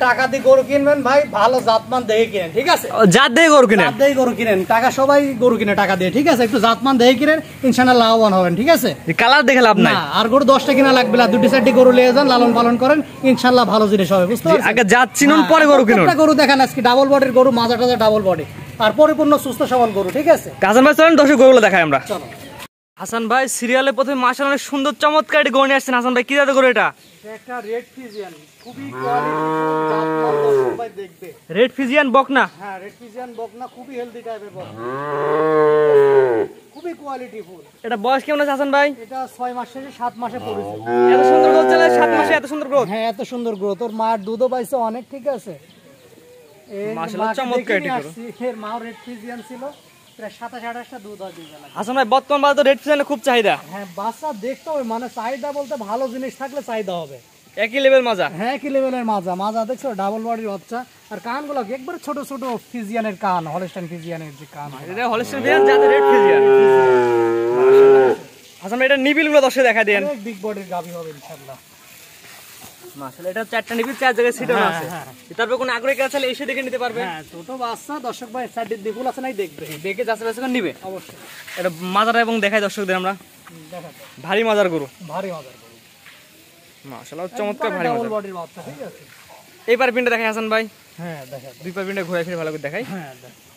টাকা দিয়ে গরু কিনবেন ভাই, ভালো জাতমান দেখে কিনেন, ঠিক আছে? জাত দেখে গরু কিনেন, জাত দেখে গরু কিনেন। টাকা সবাই গরু কিনে টাকা দিয়ে, ঠিক আছে? একটু জাতমান দেখে কিনেন, ইনশাআল্লাহ লাভবান হবেন, ঠিক আছে? কালার দেখে লাভ নাই। আর গরু 10টা কিনা লাগবে না, 2টি 4টি গরু নিয়ে যান, লালন পালন করেন, ইনশাআল্লাহ ভালো জিনিস হবে, বুঝতে পারছেন? আগে জাত চিনুন, পরে গরু কিনুন। একটা গরু দেখেন আজকে ডাবল বডির গরু, মাজাটা ডাবল বডি আর পরিপূর্ণ সুস্থ সবল গরু, ঠিক আছে? হাসান ভাই চলেন দর্শক গরুগুলো দেখাই আমরা। চলো। হাসান ভাই সিরিয়ালে প্রথমে মাশাআল্লাহ অনেক সুন্দর চমৎকার একটি গরু নিয়ে আসছেন। হাসান ভাই কি জাতের গরু এটা? একটা রেড ফিজিয়ান, খুবই কোয়ালিটিফুল জাতমান, দর্শক ভাই দেখবে। রেড ফিজিয়ান বকনা? হ্যাঁ, রেড ফিজিয়ান বকনা, খুবই হেলদি টাইপের বকনা, খুবই কোয়ালিটিফুল। এটা বয়স কেমন আছে হাসান ভাই? এটা 6 মাস থেকে 7 মাসে পড়েছে। এত সুন্দর গ্রোথ চলে 7 মাসে, এত সুন্দর গ্রোথ? হ্যাঁ, এত সুন্দর গ্রোথ। ওর মার দুধও পাইছে অনেক, ঠিক আছে? মাশাআল্লাহ চমৎকার এটি গরু। এর মা রেড ফিজিয়ান ছিল, প্রায় 27-28টা দুধ হয় দুজনে। হাসান ভাই বর্তমান বাজারে তো রেড ফিজিয়ানের খুব চাহিদা। হ্যাঁ, বাচ্চা দেখতে হবে, মানে চাহিদা বলতে ভালো জিনিস থাকলে চাহিদা হবে। একই লেভেল মাজা? হ্যাঁ, কি লেভেলের মাজা দেখছো, ডাবল বডির বাচ্চা। আর কানগুলো একবার ছোট ছোট ফিজিয়ানের কান, হলস্টাইন ফিজিয়ানের যে কান, এটা হলস্টাইন ফিজিয়ান যাতে রেড ফিজিয়ান। মাশাআল্লাহ। হাসান ভাই এটা নিবিলগুলো দর্শক দেখা দেন। অনেক বিগ বডির গাবি হবে ইনশাআল্লাহ। মাশাআল্লাহ, এটা 4টা নিবিল, 4 জায়গায় সিটানো আছে। তারপর কোন আগ্রহী কেউ চাইলে এসে দেখে নিতে পারবে। হ্যাঁ, ছোট বাচ্চা, দর্শক ভাই সাইডে দিকুল আছে নাই, দেখবে, দেখে যাচ্ছে বাচ্চা নিবে অবশ্যই। এটা মাজার এবং দেখাই দর্শকদের আমরা। দেখাতে ভারী মাজার গরু, ভারী মজার গরু, মাশাআল্লাহ চমৎকার ভারী ডাবল মাজার বডির বাচ্চা, ঠিক আছে? এইবার পিনটা দেখাই হাসান ভাই। হ্যাঁ, দেখাতে দুই পার পিনটা ঘুরে ফিরে ভালো করে দেখাই। হ্যাঁ,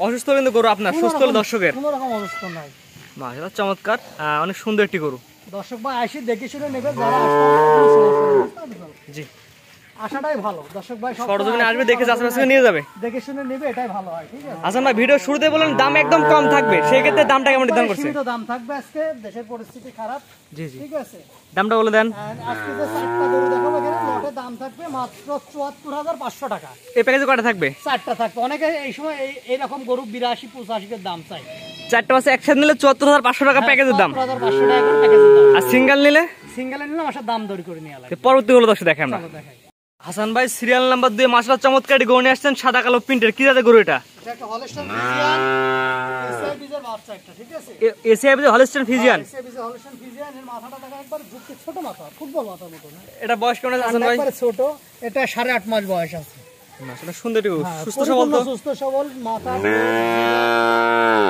অসুস্থ কিন্তু গরু আপনার, সুস্থ হলে দর্শকের। কোনো রকম অবস্থা নাই। মাশাআল্লাহ চমৎকার, অনেক সুন্দর একটি গরু। দর্শক ভাই আসি দেখে শুনে নেবে, যারা আসবে জি, আশাটাই ভালো। দর্শক ভাই সরজমিনে আসবে, দেখে যাচ্ছে নিয়ে যাবে, দেখে শুনে নেবে, এটাই ভালো হয়, ঠিক আছে? হাসান ভাই ভিডিও শুরুতে বলেন দাম একদম কম থাকবে, সেই ক্ষেত্রে দামটা কেমন নির্ধারণ করছে? সীমিত দাম থাকবে আজকে, দেশের পরিস্থিতি খারাপ, জি জি, ঠিক আছে? দামটা বলে দেন। আজকে যে 4টা গরু দেখাবো, এখানে লটে দাম থাকবে মাত্র 74,500 টাকা। এই প্যাকেজে কয়টা থাকবে? 4টা থাকবে। অনেকে এই সময় এইরকম গরু 82-85 এর দাম চাই। 4টা বাচ্চা একসাথে নিলে 74,500 টাকা প্যাকেজের দাম। 74,500 টাকা করে প্যাকেজের দাম। আর সিঙ্গেল নিলে? সিঙ্গেলে নিলে আমার দাম দর করে নিয়ে লাগবে। পরবর্তী হলো দর্শক দেখে আমরা। চলো দেখাই। হাসান ভাই সিরিয়াল নাম্বার 2 মাশাআল্লাহ চমৎকার একটি গরু নিয়ে আসছেন, সাদা কালো প্রিন্টের। কি জাতের গরু এটা? এটা একটা হলস্টাইন ফিজিয়ান, এসআইবিজের বাচ্চা একটা, ঠিক আছে? এসিআইবি হলস্টাইন ফিজিয়ান। এসআইবিজের হলস্টাইন ফিজিয়ান, এর মাথাটা দেখা একবার ঝুঁকতে, ছোট মাথা, ফুটবল মাথার মতো না? এটা বয়স কেমন আছে হাসান ভাই? একবারে ছোট, এটা 8.5 মাস বয়স আছে। মাশাআল্লাহ সুন্দর একটি গরু, সুস্থ সবল পরিপূর্ণ তো? সুস্থ সবল মাথা,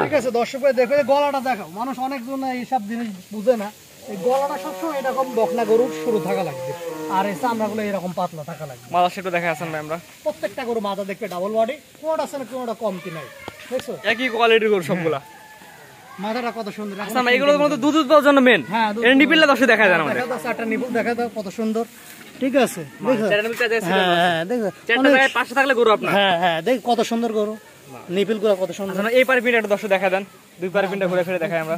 ঠিক আছে? দর্শক ভাই দেখো, গলাটা দেখো, মানুষ অনেকজন এইসব জিনিস বুঝে না। এই গলাটা সবসময় এরকম বকনা গরুর শুরু থাকা লাগবে, আর এই চামড়াগুলো এরকম পাতলা থাকা লাগবে। মাথা সেটা দেখা হাসান ভাই আমরা। প্রত্যেকটা গরু মাথা দেখবে ডাবল বডি, কোনটা আছে না কোনটা কম কি নাই, দেখছো? একই কোয়ালিটির গরু সবগুলা। মাথাটা কত সুন্দর। হাসান ভাই এগুলো মতো দুধ পাওয়ার জন্য মেন। হ্যাঁ, এর নিপিলটা দর্শক দেখা যায় আমাদের। দেখা দাও, 4টা নিপুল দেখা দাও, কত সুন্দর, ঠিক আছে? দেখো, 4টা নিপিল 4 জায়গায় হ্যাঁ হ্যাঁ, দেখো 4টা জায়গায় পাশে থাকলে গরু আপনার। হ্যাঁ হ্যাঁ, দেখ কত সুন্দর গরু, নিপিল গুলো কত সুন্দর। হাসান এই পারে পিনটা দর্শক দেখা দেন, দুই পারে পিনটা ঘুরে ফিরে দেখাই আমরা।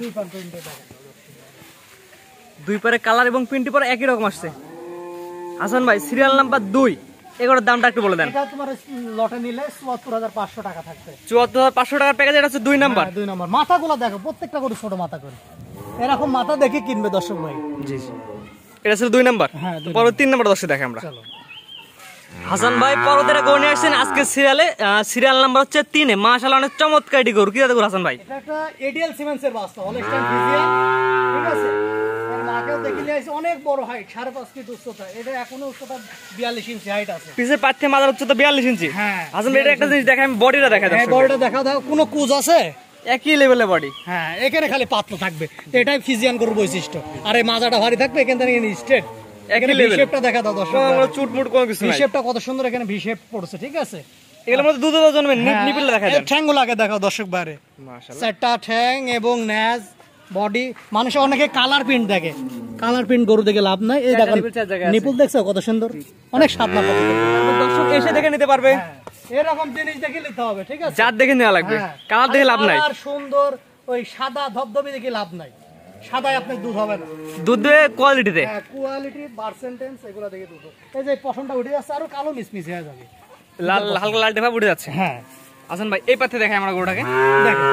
দুই পারে কালার এবং প্রিন্টটি পরে একই রকম আসছে। হাসান ভাই সিরিয়াল নাম্বার 2 এগুলোর দামটা একটু বলে দেন। এটা তোমার লটে নিলে 74,500 টাকা থাকবে। 74,500 টাকার প্যাকেজ, এটা হচ্ছে 2 নাম্বার। 2 নাম্বার। মাথাগুলো দেখো, প্রত্যেকটা গরু ছোট মাথা করে, এরকম মাথা দেখে কিনবে দর্শক ভাই। জি জি, এটা ছিল 2 নাম্বার। হ্যাঁ, পরে 3 নাম্বার দর্শক দেখে আমরা। চলো। হাসান ভাই পরবর্তীটা গরু নিয়ে আসছেন আজকে সিরিয়ালে, সিরিয়াল নাম্বার হচ্ছে 3 এ। মাশাআল্লাহ অনেক চমৎকার একটি গরু। কি জাতের গরু হাসান ভাই? এটা একটা এডিএল সিমেন্সের বাচ্চা, হলস্টাইন ফিজিয়ান, ঠিক আছে? এর মাকেও দেখিলে আছে, অনেক বড় হাইট, 5.5 ফিট উচ্চতা। এটা এখনো উচ্চতা 42 ইঞ্চি হাইট আছে। পিছের পাঠ্যে মাথার উচ্চতা 42 ইঞ্চি। হ্যাঁ, হাসান ভাই এটা একটা জিনিস দেখাই, আমি বডিটা দেখাই হ্যাঁ, দর্শক। বডিটা দেখা দাও, কোনো কুজ আছে? একই লেভেলের বডি। হ্যাঁ, এখানে খালি পাতলা থাকবে, এটাই ফিজিয়ান গরুর বৈশিষ্ট্য। আর এই মাজাটা ভারী থাকবে, এখান থেকে স্ট্রেট। এখানে ভি শেপটা দেখা দাও দর্শক, চুটমুট কোনো কিছু ভি নাই। শেপটা কত সুন্দর, এখানে ভি শেপ পড়ছে, ঠিক আছে? এগুলোর মধ্যে দুধ দেওয়ার জন্য নিপিলটা দেখাই দেন। ঠ্যাংগুলো আগে দেখাও দর্শক বাইরে, মাশাআল্লাহ 4টা ঠ্যাং এবং ন্যাজ বডি। মানুষ অনেকে কালার প্রিন্ট দেখে, কালার প্রিন্ট গরু দেখে লাভ নাই। এই দেখেন নিপুল দেখছো কত সুন্দর, অনেক সাদা পাতা। দর্শক এসে দেখে নিতে পারবে, এরকম জিনিস দেখে নিতে হবে, ঠিক আছে? জাত দেখে নেওয়া লাগবে, কালার দেখে লাভ নাই। আর সুন্দর ওই সাদা ধবধবে দেখে লাভ নাই, সাদায় আপনার দুধ হবে না। দুধ কোয়ালিটিতে, কোয়ালিটি, পার্সেন্টেজ, এগুলো দেখে দুধ। এই যে পশমটা উঠে যাচ্ছে, আরো কালো মিসমিস হয়ে যাবে, লাল হালকা লাল টেপা উঠে যাচ্ছে। হ্যাঁ, হাসান ভাই এই পাথে দেখাই আমরা গরুটাকে। দেখো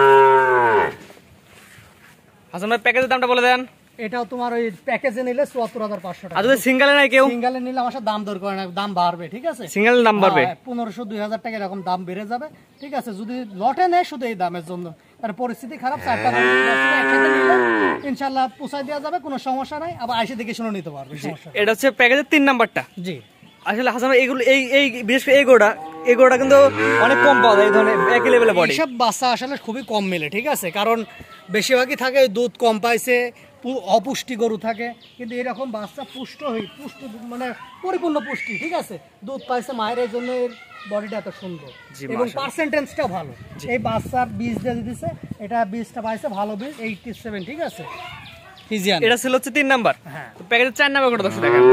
হাসান ভাই প্যাকেজের দামটা বলে দেন। এটাও তোমার ওই প্যাকেজে নিলে 74,500 টাকা। আর যদি সিঙ্গেলে নাই কেউ? সিঙ্গেলে নিলে আমার দাম দর করে না, দাম বাড়বে, ঠিক আছে? সিঙ্গেল দাম বাড়বে 1500-2000 টাকা এরকম দাম বেড়ে যাবে, ঠিক আছে? যদি লটে নেয় শুধু এই দামের জন্য, আর পরিস্থিতি খারাপ, 4টা একসাথে নিলে ইনশাআল্লাহ পোষায় দেওয়া যাবে, কোনো সমস্যা নাই। আবার আইসে দেখে শুনে নিতে পারবে, সমস্যা। এটা হচ্ছে প্যাকেজের 3 নাম্বারটা। জি, আসলে হাসান ভাই এগুলো এই বিশেষ করে এই গরুটা কিন্তু অনেক কম পাওয়া যায় এই ধরনের একই লেভেলে বডি। এইসব বাচ্চা আসলে খুবই কম মেলে, ঠিক আছে, কারণ বেশিরভাগই থাকে দুধ কম পাইছে, অপুষ্টি গরু থাকে, কিন্তু এরকম বাচ্চা পুষ্ট মানে পরিপূর্ণ পুষ্টি, ঠিক আছে, দুধ পাইছে মায়ের, এই জন্য এর বডিটা এত সুন্দর এবং পার্সেন্টেজটাও ভালো। এই বাচ্চার বীজ দিয়ে দিতেছে, এটা বীজটা পাইছে ভালো বীজ 87, ঠিক আছে, ফিজিয়ান। এটা ছিল হচ্ছে 3 নাম্বার। হ্যাঁ, প্যাকেজের 4 নাম্বার করে দর্শক দেখেন।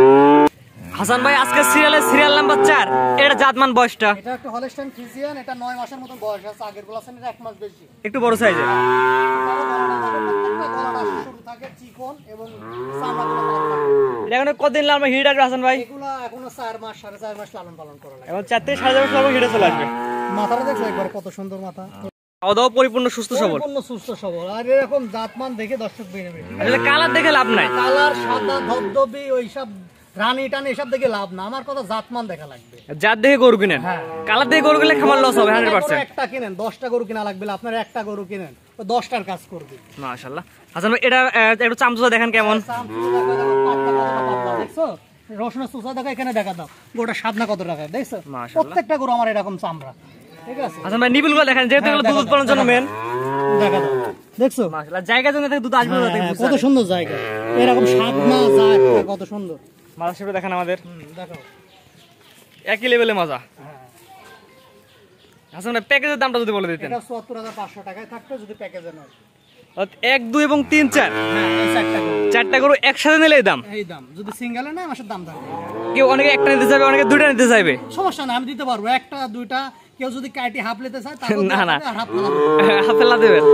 হাসান ভাই আজকে সিরিয়াল নাম্বার 4, এটা জাতমান বয়সটা? এটা একটা হলস্টাইন ফিজিয়ান, এটা 9 মাসের মতো বয়স আছে, আগের গুলো আছে এটা 1 মাস বেশি, একটু বড় সাইজের। এটা এখন কতদিন লাগবে হিট আসবে হাসান ভাই? এগুলা এখনো 4 মাস 4.5 মাস লালন পালন করা লাগে। এখন 4 থেকে 4.5 মাস লাগবে হিটে চলে আসবে। মাথাটা দেখো একবার কত সুন্দর মাথা, খাওয়া দাওয়া পরিপূর্ণ সুস্থ সবল, পরিপূর্ণ সুস্থ সবল, আর এরকম জাতমান দেখে দর্শক বেরোবে। আসলে কালার দেখে লাভ নাই, কালার সাদা ধবধবে ওইসব রানী টানি এসব দেখে লাভ না, আমার কথা জাতমান দেখা লাগবে। জাত দেখে গরু কিনেন, হ্যাঁ, কালার দেখে গরু কিনলে খামার লস হবে 100%। একটা কিনেন 10টা গরু কিনা লাগবে, আপনার একটা গরু কিনেন ও 10টার কাজ করবে। মাশাআল্লাহ। হাসান ভাই এটা একটু চামচা দেখেন কেমন, দেখছো রসুনের সুসা দেখা, এখানে দেখা দাও গোটা সাদনা কত টাকা, দেখছো মাশাআল্লাহ। প্রত্যেকটা গরু আমার এরকম চামড়া, ঠিক আছে। হাসান ভাই নিবিলগুলো দেখেন, যেহেতু এগুলো দুধ উৎপাদনের জন্য মেন, দেখা দাও, দেখছো মাশাআল্লাহ, জায়গা জন্য থেকে দুধ আসবে, কত সুন্দর জায়গা, এরকম সাদনা যায় কত সুন্দর। মাজা সেটা দেখেন আমাদের, দেখো একই লেভেলে মাজা। হ্যাঁ, হাসান ভাই প্যাকেজের দামটা যদি বলে দিতেন। এটা ৭৪,৫০০ টাকায় থাকবে যদি প্যাকেজে নেয়। 1, 2 এবং 3, 4 হ্যাঁ, এই 4টা গরু, 4টা গরু একসাথে নিলে এই দাম। এই দাম, যদি সিঙ্গেলে নেয় মাসের দাম থাকবে। কেউ অনেকে একটা নিতে চাইবে, অনেকে 2টা নিতে চাইবে, সমস্যা না, আমি দিতে পারবো, একটা দুইটা, কেউ যদি কাটি হাফ নিতে চায় না হাফ হাফেলা দেবেন।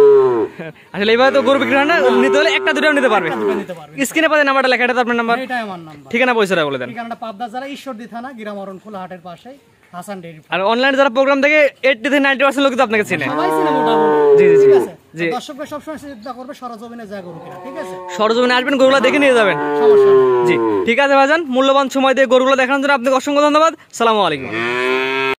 আসলে এইভাবে তো গরু বিক্রি হয় না, নিতে হলে একটা 2টাও নিতে পারবে। নিতে পারবে। স্ক্রিনে পাতে নাম্বারটা লেখা, এটা তো আপনার নাম্বার, এটাই আমার নাম্বার। ঠিকানা পয়সাটা বলে দেন। ঠিকানাটা পাবনা জেলা ঈশ্বরদী থানা গিরামরণ ফুলা হাটের পাশে হাসান ডেইরি ফার্ম। আর অনলাইনে যারা প্রোগ্রাম দেখে 80 থেকে 90% লোক তো আপনাকে চেনে। সবাই চিনে মোটামুটি, জি জি ঠিক জি আছে। জি, দর্শকরা সবসময় চিন্তা করবে সরজমিনে যা গরু কিনা, ঠিক আছে, সরজমিনে আসবেন, গরুগুলো দেখে নিয়ে যাবেন। সমস্যা নেই। জি ঠিক আছে ভাইজান, মূল্যবান সময় দিয়ে গরুগুলো দেখানোর জন্য আপনাকে অসংখ্য ধন্যবাদ। সালামু আলাইকুম।